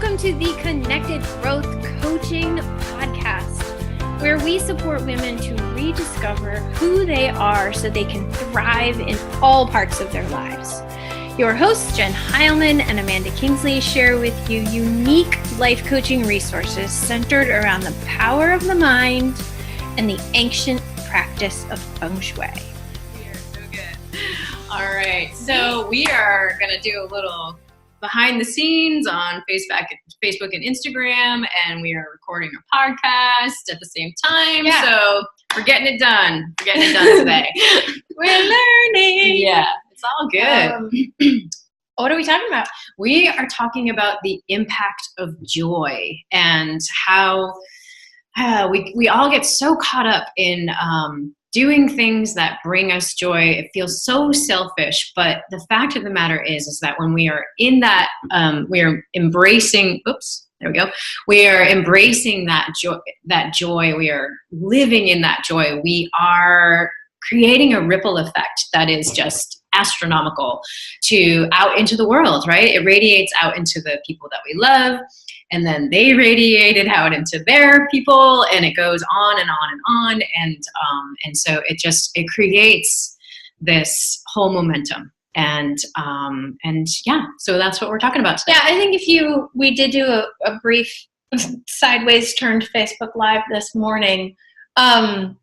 Welcome to the Connected Growth Coaching Podcast, where we support women to rediscover who they are so they can thrive in all parts of their lives. Your hosts, Jen Heilman and Amanda Kingsley, share with you unique life coaching resources centered around the power of the mind and the ancient practice of Feng Shui. We are so good. All right, so we are going to do a little behind the scenes on Facebook and Instagram, and we are recording our podcast at the same time. Yeah. So we're getting it done. We're getting it done today. We're learning. Yeah, it's all good. What are we talking about? We are talking about the impact of joy and how we all get so caught up in doing things that bring us joy. It feels so selfish, but the fact of the matter is that when we are in that, we are embracing, we are embracing that joy, we are living in that joy, we are creating a ripple effect that is just astronomical out into the world, right? It radiates out into the people that we love, and then they radiate it out into their people, and it goes on and on and on. And so it creates this whole momentum. And yeah, so that's what we're talking about today. Yeah, I think we did do a brief sideways turned Facebook Live this morning. And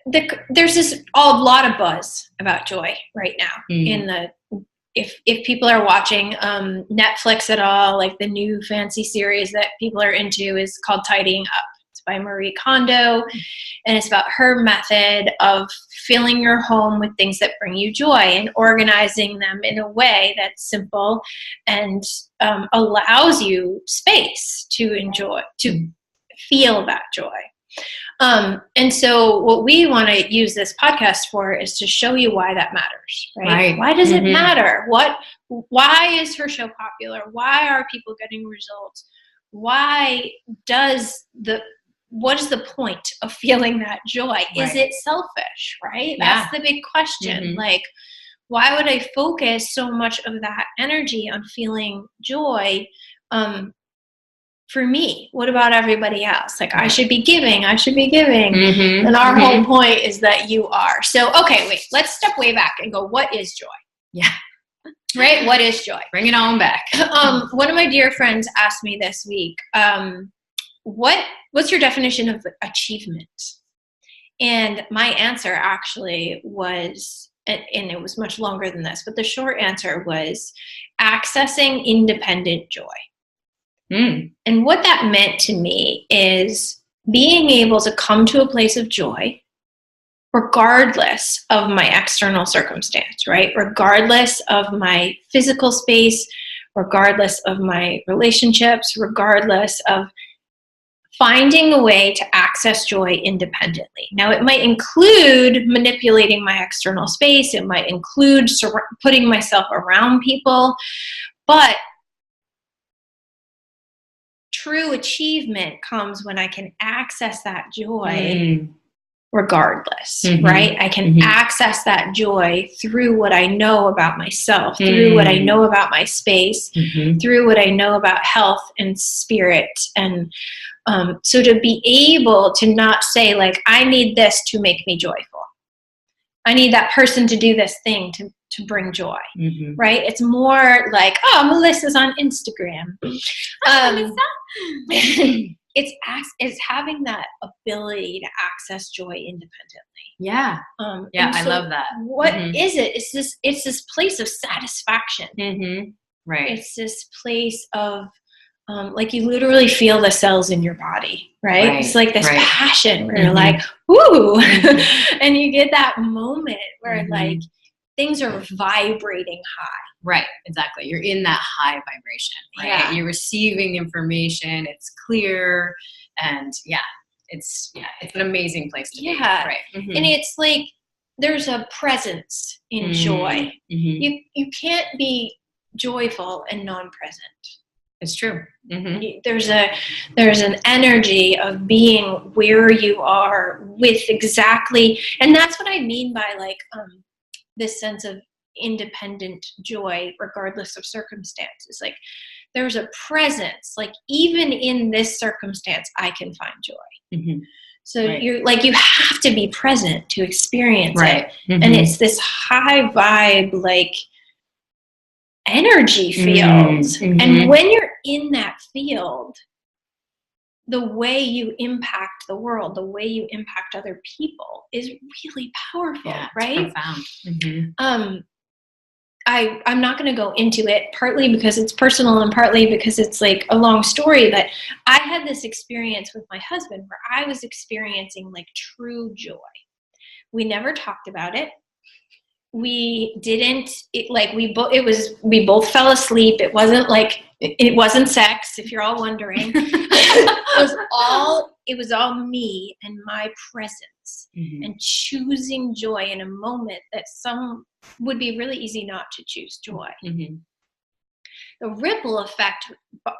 there's a lot of buzz about joy right now if people are watching Netflix at all, like the new fancy series that people are into is called Tidying Up. It's by Marie Kondo, and it's about her method of filling your home with things that bring you joy and organizing them in a way that's simple and allows you space to enjoy, to feel that joy. And so what we want to use this podcast for is to show you why that matters, right? Why does it matter? Why is her show popular? Why are people getting results? What is the point of feeling that joy? Is it selfish, right? Yeah. That's the big question. Like, why would I focus so much of that energy on feeling joy, for me? What about everybody else? Like, I should be giving. And our whole point is that you are. So, okay, wait, let's step way back and go, what is joy? Yeah. Right? What is joy? Bring it on back. One of my dear friends asked me this week, what's your definition of achievement? And my answer actually was, and it was much longer than this, but the short answer was accessing independent joy. And what that meant to me is being able to come to a place of joy regardless of my external circumstance, right? Regardless of my physical space, regardless of my relationships, regardless of finding a way to access joy independently. Now, it might include manipulating my external space. It might include putting myself around people, but true achievement comes when I can access that joy regardless, right? I can access that joy through what I know about myself, through what I know about my space, through what I know about health and spirit. And so to be able to not say, like, I need this to make me joyful. I need that person to do this thing to bring joy, right? It's more like, oh, Melissa's on Instagram. It's having that ability to access joy independently. Yeah. I love that. What is it? It's this place of satisfaction. Right. It's this place of, like, you literally feel the cells in your body, right? It's like this passion where you're like, ooh, and you get that moment where like things are vibrating high. Right, exactly. You're in that high vibration, right? Yeah. You're receiving information. It's clear, and it's an amazing place to be. Right. And it's like there's a presence in joy. You can't be joyful and non-present. It's true. There's an energy of being where you are with exactly, and that's what I mean by like this sense of independent joy regardless of circumstances. Like there's a presence, like even in this circumstance, I can find joy. Mm-hmm. So you're like, you have to be present to experience it. Mm-hmm. And it's this high vibe, like energy field. Mm-hmm. And when you're in that field, the way you impact the world, the way you impact other people is really powerful, right? It's profound. Mm-hmm. I'm not going to go into it, partly because it's personal and partly because it's like a long story, but I had this experience with my husband where I was experiencing like true joy. We never talked about it. We didn't, we both fell asleep. It wasn't like, it wasn't sex, if you're all wondering. It was all me and my presence, mm-hmm. and choosing joy in a moment that some would be really easy not to choose joy. Mm-hmm. The ripple effect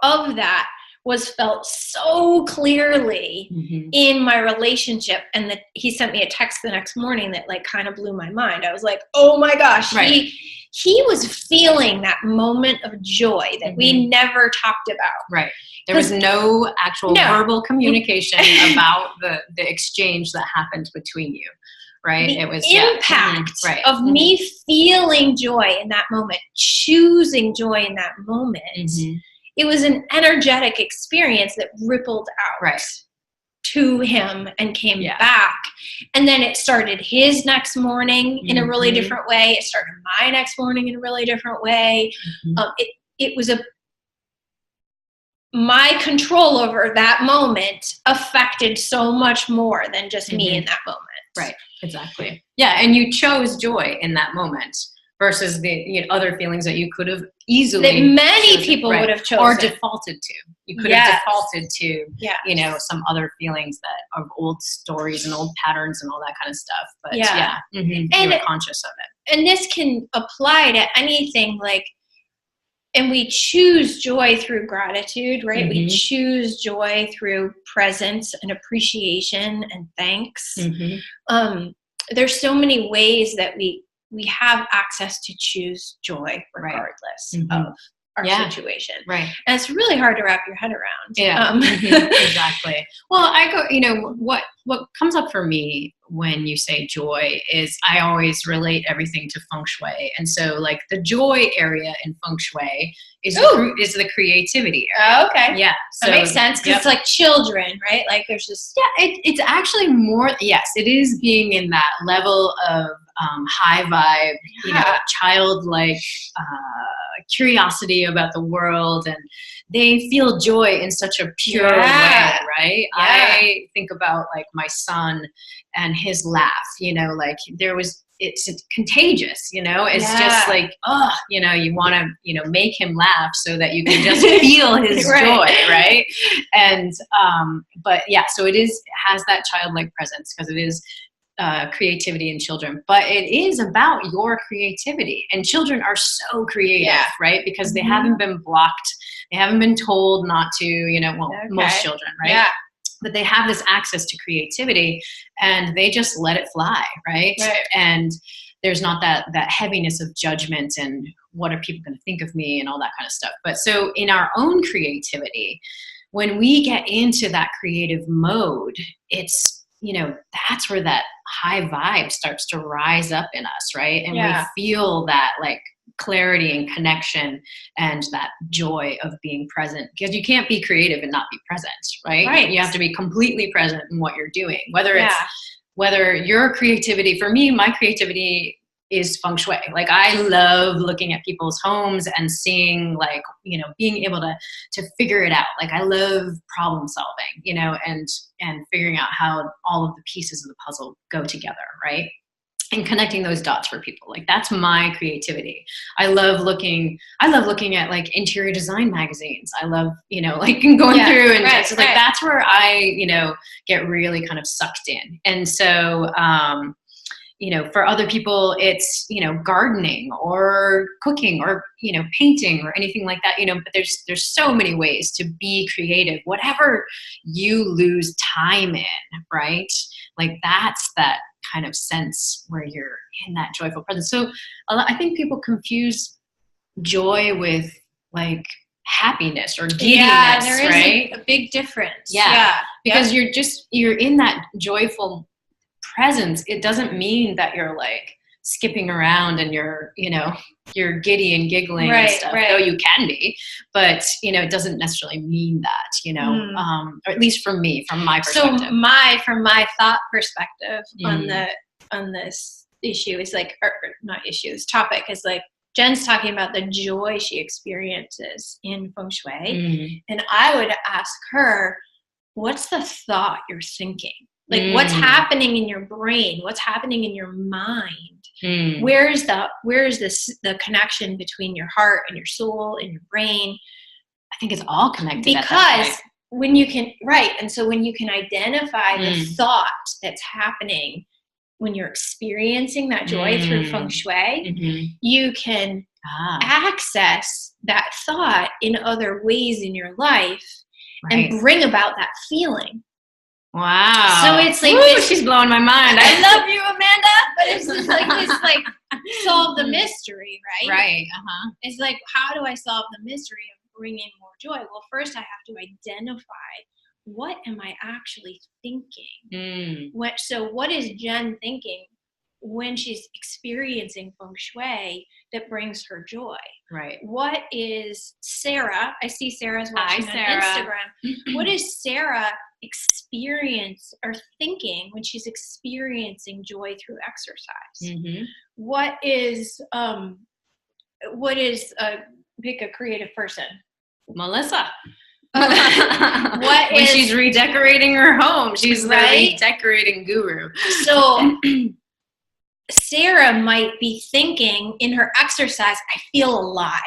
of that was felt so clearly, mm-hmm. in my relationship. And that he sent me a text the next morning that like kind of blew my mind. I was like, oh my gosh, right. He was feeling that moment of joy that, mm-hmm. we never talked about. Right. There was no actual verbal communication about the exchange that happened between you. Right. The impact of mm-hmm. me feeling joy in that moment, choosing joy in that moment. Mm-hmm. It was an energetic experience that rippled out to him and came back. And then it started his next morning, mm-hmm. in a really different way. It started my next morning in a really different way. Mm-hmm. It was my control over that moment affected so much more than just mm-hmm. me in that moment. Right. Exactly. Yeah. And you chose joy in that moment versus the other feelings that you could have easily that many people would have chosen or defaulted to. You could have defaulted to, some other feelings that of old stories and old patterns and all that kind of stuff. But mm-hmm. and you were conscious of it. And this can apply to anything, like, and we choose joy through gratitude, right? Mm-hmm. We choose joy through presence and appreciation and thanks. Mm-hmm. There's so many ways that we have access to choose joy regardless mm-hmm. of our situation. Right. And it's really hard to wrap your head around. Yeah, mm-hmm. Exactly. Well, what comes up for me when you say joy is I always relate everything to Feng Shui. And so like the joy area in Feng Shui is the creativity area. Oh, okay. Yeah. So, that makes sense because it's like children, right? Like there's just... Yeah, it's actually more, yes, it is being in that level of high vibe, childlike curiosity about like and they feel joy in such a pure way, right? Yeah. I think about like my son and his laugh, like it's contagious, it's just like, you want to, make him laugh so that you can just feel his joy. Right. And, but yeah, so it has that childlike presence because it is creativity in children, but it is about your creativity, and children are so creative, right? Because they mm-hmm. haven't been blocked. They haven't been told not to, most children, right? Yeah. But they have this access to creativity and they just let it fly. Right. And there's not that heaviness of judgment and what are people going to think of me and all that kind of stuff. But so in our own creativity, when we get into that creative mode, it's, that's where that high vibe starts to rise up in us, right? And we feel that like clarity and connection and that joy of being present, because you can't be creative and not be present, right? You have to be completely present in what you're doing, whether your creativity, for me, my creativity is Feng Shui. Like I love looking at people's homes and seeing like, being able to figure it out. Like I love problem solving, and figuring out how all of the pieces of the puzzle go together. Right. And connecting those dots for people. Like that's my creativity. I love looking at like interior design magazines. I love, like going through and just like, that's where I, get really kind of sucked in. And so, for other people, it's, gardening or cooking or, painting or anything like that, but there's so many ways to be creative, whatever you lose time in, right? Like that's that kind of sense where you're in that joyful presence. So I think people confuse joy with like happiness or giddiness, yeah, there is right? a big difference. Yeah. Because you're in that joyful presence. It doesn't mean that you're like skipping around and you're giddy and giggling and stuff, though you can be, but it doesn't necessarily mean that, or at least from my perspective. So from my thought perspective on this issue is like, or not issue, this topic is like, Jen's talking about the joy she experiences in Feng Shui. And I would ask her, what's the thought you're thinking? Like what's happening in your brain? What's happening in your mind? Where's the connection between your heart and your soul and your brain? I think it's all connected. Because when you can, and so when you can identify the thought that's happening when you're experiencing that joy through Feng Shui, you can access that thought in other ways in your life and bring about that feeling. Wow. So it's like she's blowing my mind. I love you, Amanda. But it's just like this, like solve the mystery, right? Right. It's like, how do I solve the mystery of bringing more joy? Well, first I have to identify, what am I actually thinking? What is Jen thinking when she's experiencing Feng Shui that brings her joy? Right. What is Sarah? I see Sarah's watching on Sarah. Instagram. What is Sarah experience or thinking when she's experiencing joy through exercise? What is pick a creative person? Melissa. When she's redecorating her home, she's the redecorating guru. So Sarah might be thinking in her exercise, I feel alive.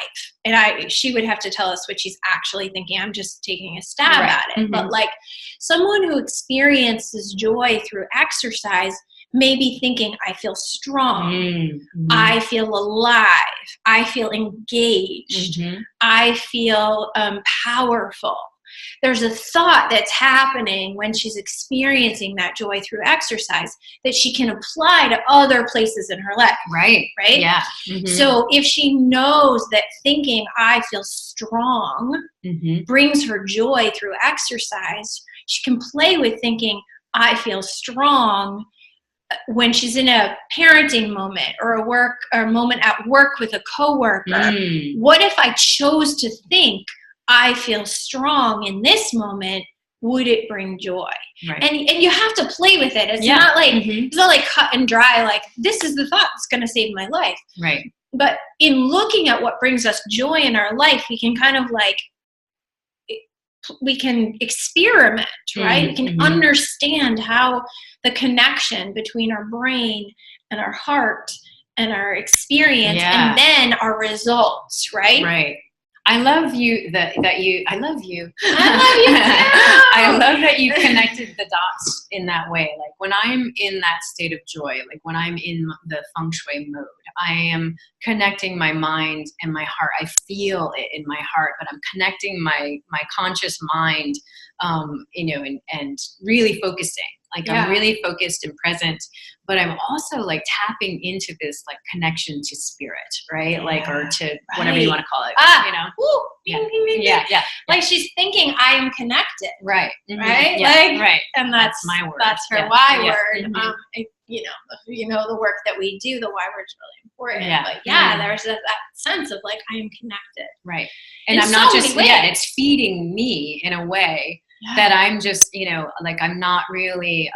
And she would have to tell us what she's actually thinking. I'm just taking a stab at it. But like someone who experiences joy through exercise may be thinking, I feel strong. I feel alive. I feel engaged. I feel powerful. There's a thought that's happening when she's experiencing that joy through exercise that she can apply to other places in her life. Right. Yeah. So if she knows that thinking I feel strong brings her joy through exercise, she can play with thinking I feel strong when she's in a parenting moment or a moment at work with a coworker. What if I chose to think I feel strong in this moment? Would it bring joy? And you have to play with it. It's not like it's not like cut and dry, like this is the thought that's going to save my life. But in looking at what brings us joy in our life, we can kind of like we can experiment, we can understand how the connection between our brain and our heart and our experience and then our results, I love you I love you. I love you too. I love that you connected the dots in that way. Like when I'm in that state of joy, like when I'm in the Feng Shui mode, I am connecting my mind and my heart. I feel it in my heart, but I'm connecting my conscious mind, and really focusing. Like I'm really focused and present, but I'm also like tapping into this like connection to spirit, right? Or to whatever you want to call it, Ooh, bing, bing, bing, bing. Like she's thinking I am connected. Right. And that's my word. That's her Y word. The work that we do, the Y word's really important. There's that sense of like I am connected. Right. And I'm not just it's feeding me in a way that I'm just, like I'm not really,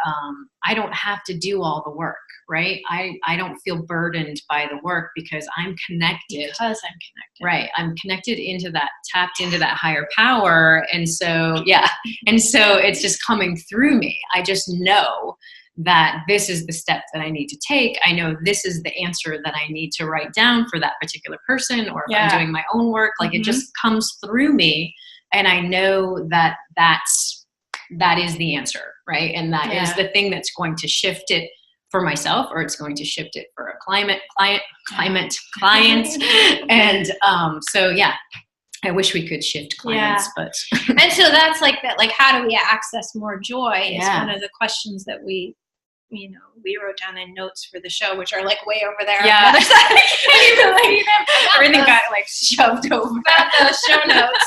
I don't have to do all the work, right? I don't feel burdened by the work because I'm connected. Because I'm connected. Right. I'm connected tapped into that higher power. And so, it's just coming through me. I just know that this is the step that I need to take. I know this is the answer that I need to write down for that particular person, or if I'm doing my own work, like it just comes through me. And I know that is the answer, right? And that is the thing that's going to shift it for myself, or it's going to shift it for a client. And I wish we could shift clients, but. And so that's like that, like, how do we access more joy is one of the questions that we we wrote down in notes for the show, which are like way over there. Yeah. On the other side. I can't even Everything got like shoved over. Got those show notes.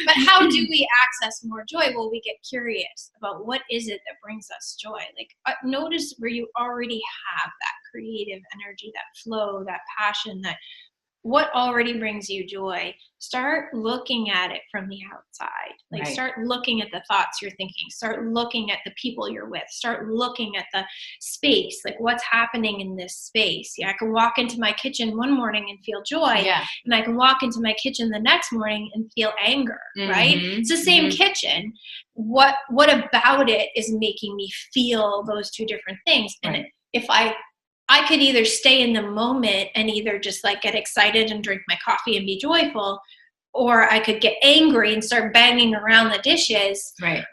But how do we access more joy? Well, we get curious about what is it that brings us joy. Like notice where you already have that creative energy, that flow, that passion, that what already brings you joy. Start looking at it from the outside. Like start looking at the thoughts you're thinking. Start looking at the people you're with. Start looking at the space. Like what's happening in this space. Yeah, I can walk into my kitchen one morning and feel joy. Yeah. And I can walk into my kitchen the next morning and feel anger, right? It's the same kitchen. What about it is making me feel those two different things? And if I could either stay in the moment and either just like get excited and drink my coffee and be joyful, or I could get angry and start banging around the dishes. Right.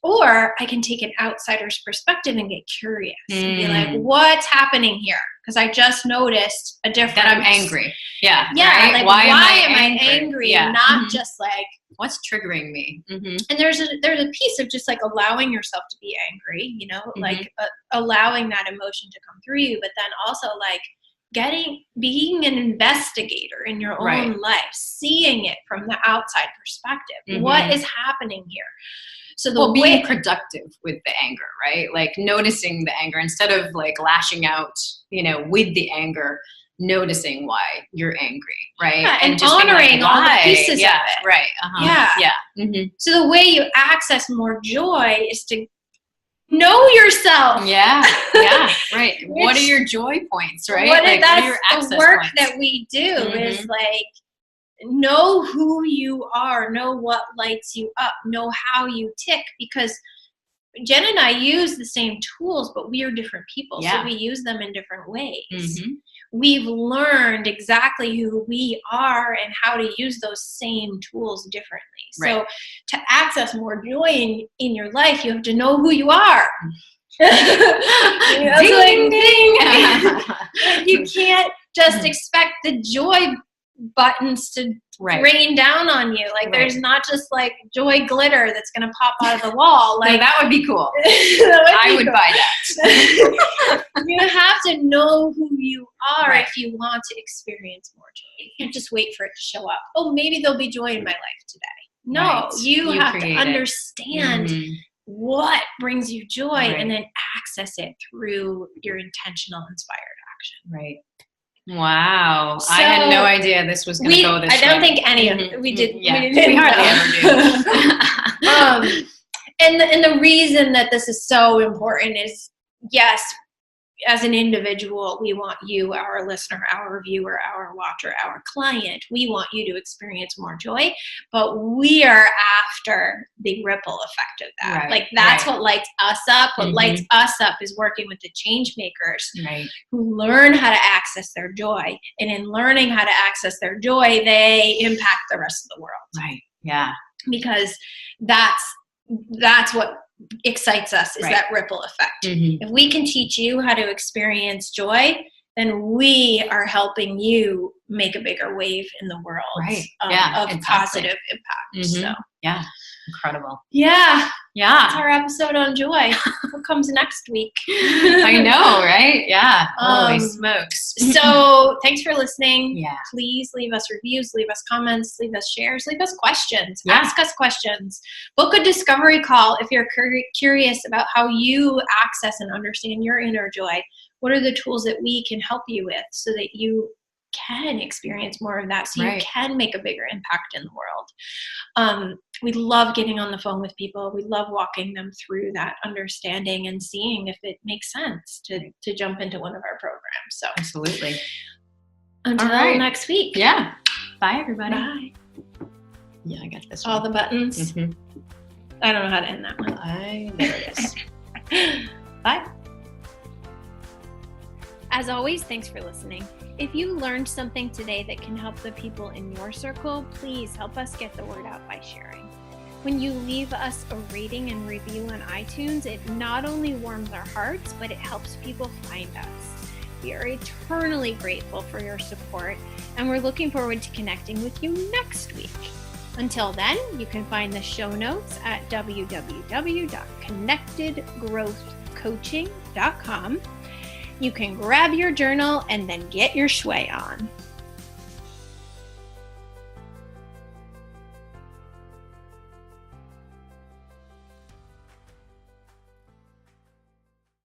Or I can take an outsider's perspective and get curious and be like, what's happening here? Because I just noticed a difference. That I'm angry. Yeah. Yeah. Right? Like, why am I angry? Yeah. Not just like, what's triggering me? And there's a piece of just like allowing yourself to be angry, like allowing that emotion to come through you, but then also like being an investigator in your own life, seeing it from the outside perspective. What is happening here? So being productive with the anger, right? Like noticing the anger instead of like lashing out, with the anger, noticing why you're angry, right? Yeah, and just honoring all the pieces of it. Right. Yeah. So the way you access more joy is to know yourself. Yeah. Right. What are your joy points, right? What are your access the work points that we do is like, know who you are, know what lights you up, know how you tick, because Jen and I use the same tools, but we are different people. So we use them in different ways. We've learned exactly who we are and how to use those same tools differently. So to access more joy in your life, you have to know who you are. Ding, ding. You can't just expect the joy buttons to rain down on you. Like there's not just like joy glitter that's going to pop out of the wall. Like that would be cool. I would buy that. You have to know who you are if you want to experience more joy. You can't just wait for it to show up. Oh, maybe there'll be joy in my life today. No, you have to understand what brings you joy and then access it through your intentional, inspired action. Right. Wow. So I had no idea this was going to go this way. I don't think any of it. We did. Yeah. We hardly ever do. And the reason that this is so important is, yes, as an individual, we want you, our listener, our viewer, our watcher, our client, we want you to experience more joy, but we are after the ripple effect of that. Like that's what lights us up. What lights us up is working with the change makers who learn how to access their joy. And in learning how to access their joy, they impact the rest of the world. Right. Yeah. Because that's what excites us is that ripple effect. If we can teach you how to experience joy, then we are helping you make a bigger wave in the world of positive impact. So incredible. That's our episode on joy. What comes next week? I know, right? Yeah. Holy smokes. So thanks for listening. Yeah. Please leave us reviews, leave us comments, leave us shares, leave us questions, ask us questions. Book a discovery call if you're curious about how you access and understand your inner joy. What are the tools that we can help you with so that you can experience more of that, so you can make a bigger impact in the world. We love getting on the phone with people. We love walking them through that understanding and seeing if it makes sense to jump into one of our programs. So absolutely. Until next week. Yeah. Bye, everybody. Bye. Yeah, I got this All one. the buttons. I don't know how to end that one. There it is. Bye. As always, thanks for listening. If you learned something today that can help the people in your circle, please help us get the word out by sharing. When you leave us a rating and review on iTunes, it not only warms our hearts, but it helps people find us. We are eternally grateful for your support, and we're looking forward to connecting with you next week. Until then, you can find the show notes at www.connectedgrowth.com. shuicoaching.com. You can grab your journal and then get your shui on.